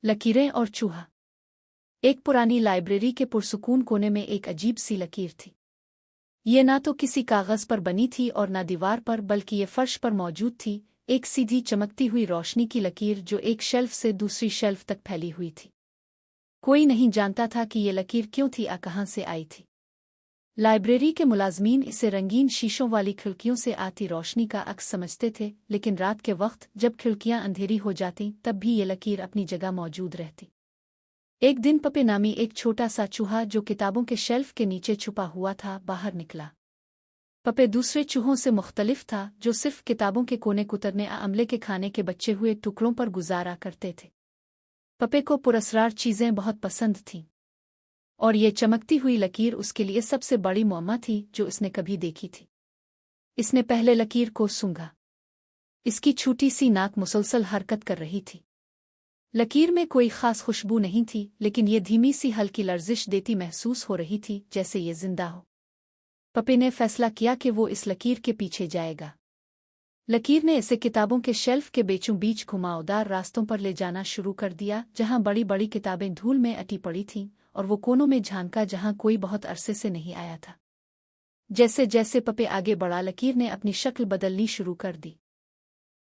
लकीरें और चूहा। एक पुरानी लाइब्रेरी के पुरसुकून कोने में एक अजीब सी लकीर थी। ये ना तो किसी कागज़ पर बनी थी और ना दीवार पर, बल्कि ये फर्श पर मौजूद थी, एक सीधी चमकती हुई रोशनी की लकीर जो एक शेल्फ से दूसरी शेल्फ तक फैली हुई थी। कोई नहीं जानता था कि ये लकीर क्यों थी या कहाँ से आई थी। लाइब्रेरी के मुलाजमीन इसे रंगीन शीशों वाली खिड़कियों से आती रोशनी का अक्स समझते थे, लेकिन रात के वक्त जब खिड़कियां अंधेरी हो जातीं तब भी ये लकीर अपनी जगह मौजूद रहती। एक दिन पपे नामी एक छोटा सा चूहा जो किताबों के शेल्फ के नीचे छुपा हुआ था बाहर निकला। पपे दूसरे चूहों से मुख्तलिफ था जो सिर्फ किताबों के कोने कुतरने अमले के खाने के बचे हुए टुकड़ों पर गुजारा करते थे। पपे को पुरस्रार चीज़ें बहुत पसंद थीं और ये चमकती हुई लकीर उसके लिए सबसे बड़ी मुअम्मा थी जो इसने कभी देखी थी। इसने पहले लकीर को सूंघा। इसकी छोटी सी नाक मुसलसल हरकत कर रही थी। लकीर में कोई खास खुशबू नहीं थी, लेकिन ये धीमी सी हल्की लर्जिश देती महसूस हो रही थी जैसे ये जिंदा हो। पपे ने फैसला किया कि वो इस लकीर के पीछे जाएगा। लकीर ने इसे किताबों के शेल्फ के बीचों बीच घुमावदार रास्तों पर ले जाना शुरू कर दिया, जहां बड़ी बड़ी किताबें धूल में अटी पड़ी थीं, और वो कोनों में झांका जहां कोई बहुत अरसे से नहीं आया था। जैसे जैसे पपे आगे बढ़ा, लकीर ने अपनी शक्ल बदलनी शुरू कर दी।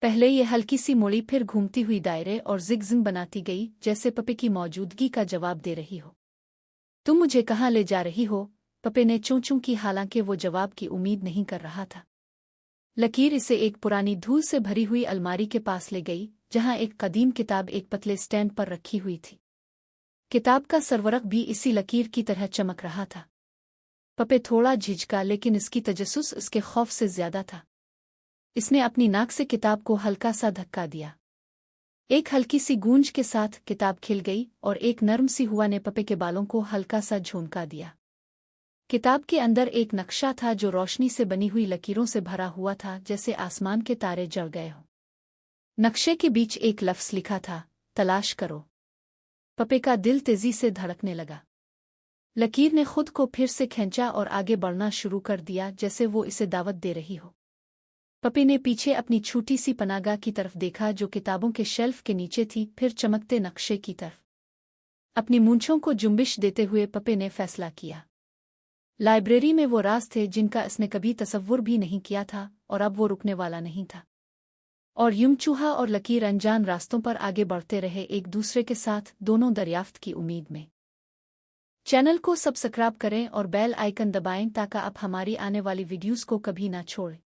पहले ये हल्की सी मुड़ी, फिर घूमती हुई दायरे और जिगजिग बनाती गई, जैसे पपे की मौजूदगी का जवाब दे रही हो। तुम मुझे कहाँ ले जा रही हो? पपे ने चूं चूं की, हालांकि वो जवाब की उम्मीद नहीं कर रहा था। लकीर इसे एक पुरानी धूल से भरी हुई अलमारी के पास ले गई, जहां एक कदीम किताब एक पतले स्टैंड पर रखी हुई थी। किताब का सरवरक भी इसी लकीर की तरह चमक रहा था। पपे थोड़ा झिझका, लेकिन इसकी तजस्सुस उसके खौफ से ज्यादा था। इसने अपनी नाक से किताब को हल्का सा धक्का दिया। एक हल्की सी गूंज के साथ किताब खिल गई और एक नर्म सी हुआ ने पपे के बालों को हल्का सा झोंका दिया। किताब के अंदर एक नक्शा था जो रोशनी से बनी हुई लकीरों से भरा हुआ था, जैसे आसमान के तारे जल गए हों। नक्शे के बीच एक लफ्ज़ लिखा था, तलाश करो। पपे का दिल तेजी से धड़कने लगा। लकीर ने खुद को फिर से खींचा और आगे बढ़ना शुरू कर दिया, जैसे वो इसे दावत दे रही हो। पपे ने पीछे अपनी छोटी सी पनाहगाह की तरफ देखा जो किताबों के शेल्फ के नीचे थी, फिर चमकते नक्शे की तरफ। अपनी मूंछों को जुम्बिश देते हुए पपे ने फैसला किया। लाइब्रेरी में वो राज थे जिनका इसने कभी तसव्वुर भी नहीं किया था, और अब वो रुकने वाला नहीं था। और यूं चूहा और लकीर अनजान रास्तों पर आगे बढ़ते रहे, एक दूसरे के साथ, दोनों दरियाफ्त की उम्मीद में। चैनल को सब्सक्राइब करें और बेल आइकन दबाएं ताकि आप हमारी आने वाली वीडियोस को कभी ना छोड़ें।